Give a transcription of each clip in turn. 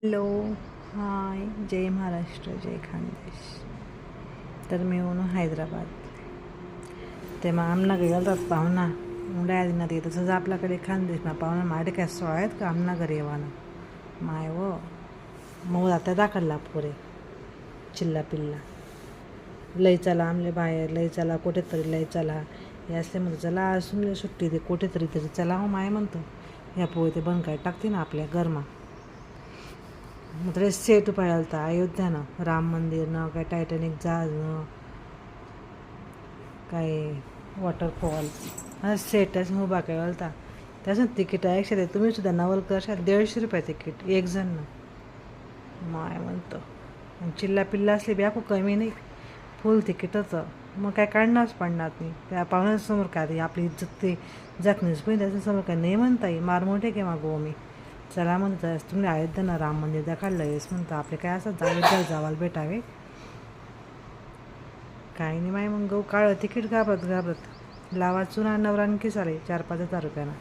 Hello, हाय, जय महाराष्ट्र, जय खानदेश. तर मी येऊन हैदराबाद ते मग आमनाघरी घालतात पाहुणा मुंड्या आधी ते तसंच आपल्याकडे खानदेश ना पाहुणा माडे काय सोळा आहेत का आमनाघरी येवाना माय व मग आता दाखडला पोरे चिल्ला पिल्ला लय चला आमले बाहेर लय चला कुठेतरी लय चला हे असले म्हणतो चला असून सुट्टी दे कुठेतरी तरी चला हो माय म्हणतो ह्या पोहे ते बंद काय टाकते ना आपल्या घरमा मग सेट पाळता अयोध्यानं राम मंदिरनं काय टायटॅनिक जहाजनं काय वॉटरफॉल हा सेटच उभा काय घालता त्याचं तिकीट आहे 100 तुम्ही सुद्धा नवल करशाल 150 रुपये तिकीट एक जणनं माय म्हणतो आणि चिल्ला पिल्ला असले बी कमी नाही फुल तिकीटच मग काय काढणारच पडणार नाही त्या पाहुण्यासमोर काय आपली इज्जत ते जखमीच पण त्याच्यासमोर काय नाही म्हणता येईल मार मोठे के मागो मी चला म्हणतं तुम्ही अयोध्यानं राम मंदिर दाखवलं आहेस म्हणतं आपले काय असं जावाल भेटावे काही नाही माय मग गहू काळं तिकीट घाबरत लावा चुना नवरान की चालेल 4-5 हजार रुपयानं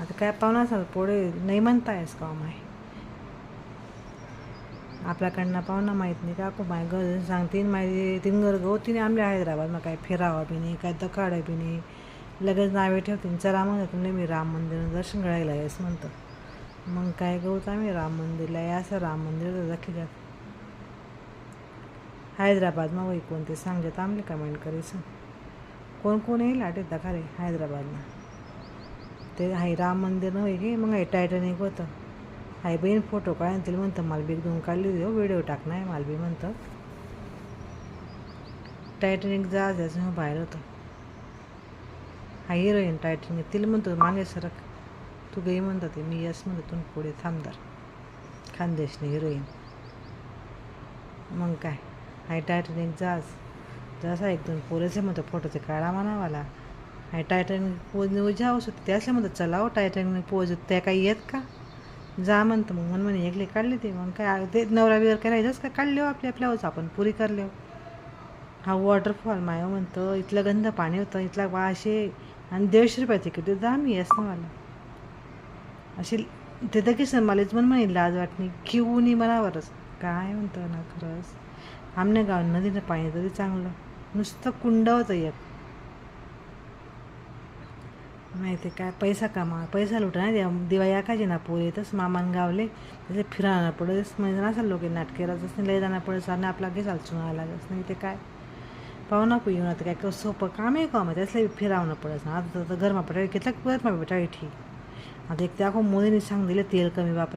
आता काय पाहुणा असाल पुढे नाही म्हणतायस का माय आपल्याकडनं पाहुणा माहीत नाही का माय घर सांगतीन माहिती तीन घर गो तिने आमल्या हैदराबाद मग काय फिरावं बी नाही काय दखाडं बी नाही लगेच नावे ठेवतील चला म्हणत तुम्ही मी राम मंदिर दर्शन घडायला यायस म्हणतं मग काय गहूत आम्ही राम मंदिरला या असं राम मंदिर दाखिल्यात हैदराबाद मग वही कोणते सांगत आमले कमेंट करीस कोण कोण येईल आटे दखारे हैदराबादला ते हाय राम मंदिर नव्हे की मग हे टायटॅनिक होतं हाय बहीण फोटो काढून तिला म्हणतं मला बी घेऊन काढली हो व्हिडिओ टाकणार मला बी म्हणतं टायटॅनिक जहाजाचं बाहेर होतं हा हिरोईन टायटॅनिक तिला म्हणतो मागे सरक तू गई म्हणतं ते मी यस म्हणतो तुम्ही पुढे थांबदार खानदेशने हिरोईन मग काय हाय टायटॅनिक जहाज जसा 1-2 पोरेसे म्हणतो फोटोचे काढा म्हणावाला हाय टायटॅनिक पोज जाऊ शकते ते असले म्हणतं चला हो टायटॅनिक पोज त्या काही येत का जा म्हणतं मग म्हणे एकले काढले ते मग काय ते नवरा बिवर काय राहायचंच काय काढले हो आपल्याच आपण पुरी करले हो हा वॉटरफॉल माय म्हणतं इथलं गंध पाणी होतं इथला वाशे आणि 150 रुपये तिकीट जा मी येस ना मला अशी तिथं की सर मलाच म्हणे लाज वाटणी किऊ नाही मनावरच काय म्हणतं ना खरंच आमने गाव नदीनं पाणी तरी चांगलं नुसतं कुंड होतं एक माहिती काय पैसा लुटा ना दिवाळी आखायचे ना पोरे येतच मामान गावले त्याचे फिरायला पडतच म्हणजे नसाल लोक नाटकेराच नाही लय जाणार पडत आणि आपला काही चालचून आला नाही ते काय पाहुणा पु येऊन आता काय सोपं काम आहे का मग त्यासला फिरावणं पडत ना आता तर घरमा पटावी घेतलं परत मग बेटा ठीक आता एक त्या मोदीने सांग दिलं तेल कमी वापर